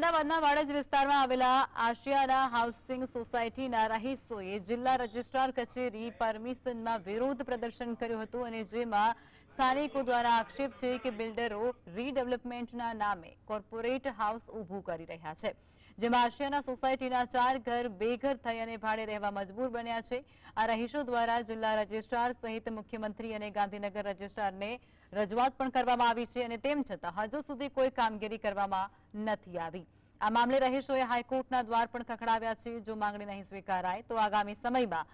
અમદાવાદના વાડજ વિસ્તારમાં આવેલા આશિયાના હાઉસિંગ સોસાયટીના રહીશોએ જિલ્લા રજિસ્ટ્રાર કચેરી પરમિશનમાં વિરોધ પ્રદર્શન કર્યું હતું અને જેમાં સ્થાનિકો દ્વારા આક્ષેપ છે કે બિલ્ડરો રીડેવલપમેન્ટના નામે કોર્પોરેટ હાઉસ ઊભું કરી રહ્યા છે, જેમાં આશિયાના સોસાયટીના 4 ઘર બેઘર થઈ અને ભાડે રહેવા મજબૂર બન્યા છે। આ રહીશો દ્વારા જિલ્લા રજિસ્ટ્રાર સહિત મુખ્યમંત્રી અને ગાંધીનગર રજિસ્ટ્રારને રજૂઆત પણ કરવામાં આવી છે અને તેમ છતાં હજુ સુધી કોઈ કામગીરી કરવામાં નથી આવી। આ મામલે રહીશોએ હાઈકોર્ટના દ્વાર પણ ખખડાવ્યા છે। જો માંગણી નહીં સ્વીકારાય તો આગામી સમયમાં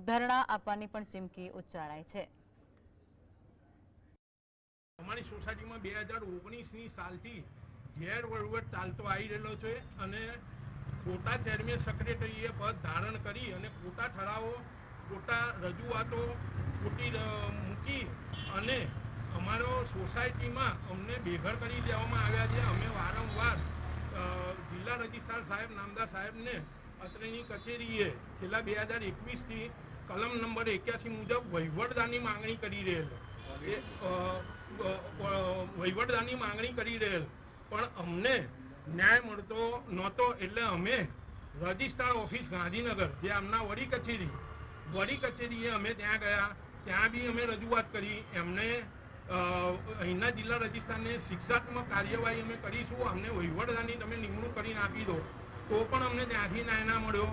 ધરણા આપવાની પણ ચીમકી ઉચ્ચારાઈ છે। અમારી સોસાયટીમાં 2019ની સાલથી ગેરવહીવટ ચાલતો આવી રહેલો છે અને ખોટા ચેરમેન સેક્રેટરીએ પદ ધારણ કરી અને ખોટા ઠરાવો, ખોટા રજૂઆતો ખોટી મૂકી અને અમારો સોસાયટીમાં અમને બેઘર કરી દેવામાં આવ્યા છે। અમે વારંવાર જિલ્લા રજિસ્ટ્રાર સાહેબ નામદાર સાહેબને અત્રેની કચેરીએ છેલ્લા 2021થી કલમ નંબર 81 મુજબ વહીવટદારની માંગણી કરી રહેલ પણ અમને ન્યાય મળતો નહોતો। એટલે અમે રજિસ્ટ્રાર ઓફિસ ગાંધીનગર જે આમના વડી કચેરીએ અમે ત્યાં ગયા, ત્યાં બી અમે રજૂઆત કરી। એમને અહીંના જિલ્લા રજિસ્ટ્રારને શિક્ષાત્મક કાર્યવાહી અમે કરીશું, અમને વહીવટદારની તમે નિમણૂક કરીને આપી દો, તો પણ અમને ત્યાંથી ન્યાય ના મળ્યો।